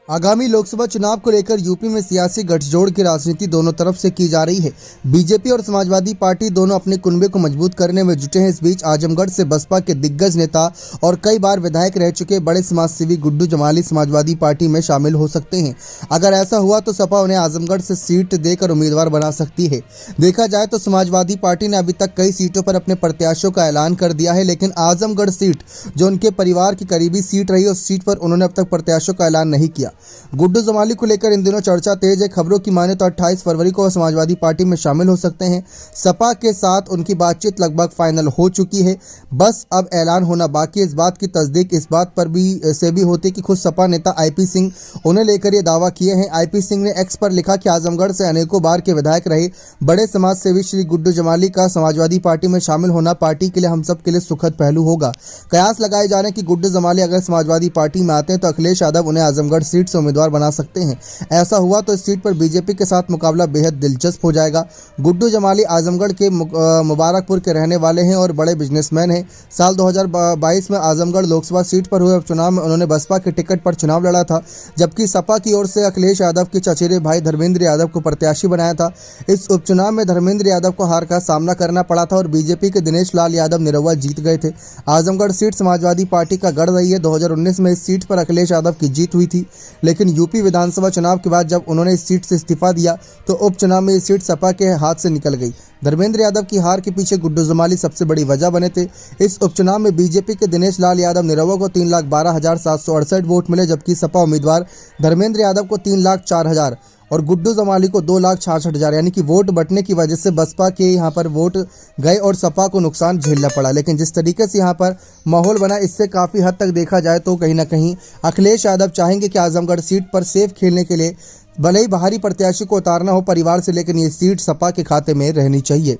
आगामी लोकसभा चुनाव को लेकर यूपी में सियासी गठजोड़ की राजनीति दोनों तरफ से की जा रही है। बीजेपी और समाजवादी पार्टी दोनों अपने कुनबे को मजबूत करने में जुटे हैं। इस बीच आजमगढ़ से बसपा के दिग्गज नेता और कई बार विधायक रह चुके बड़े समाजसेवी गुड्डू जमाली समाजवादी पार्टी में शामिल हो सकते हैं। अगर ऐसा हुआ तो सपा उन्हें आजमगढ़ से सीट देकर उम्मीदवार बना सकती है। देखा जाए तो समाजवादी पार्टी ने अभी तक कई सीटों पर अपने प्रत्याशियों का ऐलान कर दिया है, लेकिन आजमगढ़ सीट जो उनके परिवार की करीबी सीट रही, उस सीट पर उन्होंने अब तक प्रत्याशियों का ऐलान नहीं किया। गुड्डू जमाली को लेकर इन दिनों चर्चा तेज है। खबरों की माने तो 28 फरवरी को समाजवादी पार्टी में शामिल हो सकते हैं। सपा के साथ उनकी बातचीत लगभग फाइनल हो चुकी है, बस अब ऐलान होना बाकी है। इस बात की तस्दीक इस बात पर भी होती कि खुद सपा नेता आईपी सिंह उन्हें लेकर ये दावा किए हैं। आईपी सिंह ने एक्स पर लिखा कि आजमगढ़ से अनेकों बार के विधायक रहे बड़े समाज सेवी श्री गुड्डू जमाली का समाजवादी पार्टी में शामिल होना पार्टी के लिए, हम सब के लिए सुखद पहलू होगा। कयास लगाए जा रहे हैं कि गुड्डू जमाली अगर समाजवादी पार्टी में आते हैं तो अखिलेश यादव उन्हें आजमगढ़ सीट से उम्मीदवार बना सकते हैं। ऐसा हुआ तो इस सीट पर बीजेपी के साथ मुकाबला बेहद दिलचस्प हो जाएगा। गुड्डू जमाली आजमगढ़ के मुबारकपुर के रहने वाले हैं और बड़े बिजनेसमैन हैं। साल 2022 में आजमगढ़ लोकसभा सीट पर हुए उपचुनाव में उन्होंने बसपा के टिकट पर चुनाव लड़ा था, जबकि सपा की ओर से अखिलेश यादव के चचेरे भाई धर्मेंद्र यादव को प्रत्याशी बनाया था। इस उपचुनाव में धर्मेंद्र यादव को हार का सामना करना पड़ा था और बीजेपी के दिनेश लाल यादव निरहुआ जीत गए थे। आजमगढ़ सीट समाजवादी पार्टी का गढ़ रही है। 2019 में इस सीट पर अखिलेश यादव की जीत हुई थी, लेकिन यूपी विधानसभा चुनाव के बाद जब उन्होंने इस सीट से इस्तीफा दिया तो उपचुनाव में ये सीट सपा के हाथ से निकल गई। धर्मेंद्र यादव की हार के पीछे गुड्डू जमाली सबसे बड़ी वजह बने थे। इस उपचुनाव में बीजेपी के दिनेश लाल यादव निरहुआ को 3,12,768 वोट मिले, जबकि सपा उम्मीदवार धर्मेंद्र यादव को 3,04,000 और गुड्डू जमाली को 2,66,000, यानी कि वोट बंटने की वजह से बसपा के यहाँ पर वोट गए और सपा को नुकसान झेलना पड़ा। लेकिन जिस तरीके से यहाँ पर माहौल बना, इससे काफ़ी हद तक देखा जाए तो कहीं ना कहीं अखिलेश यादव चाहेंगे कि आजमगढ़ सीट पर सेफ खेलने के लिए भले ही बाहरी प्रत्याशी को उतारना हो परिवार से, लेकिन ये सीट सपा के खाते में रहनी चाहिए।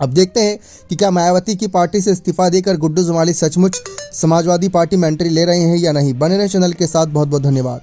अब देखते हैं कि क्या मायावती की पार्टी से इस्तीफा देकर गुड्डू जमाली सचमुच समाजवादी पार्टी में एंट्री ले रहे हैं या नहीं। बने रहे चैनल के साथ। बहुत बहुत धन्यवाद।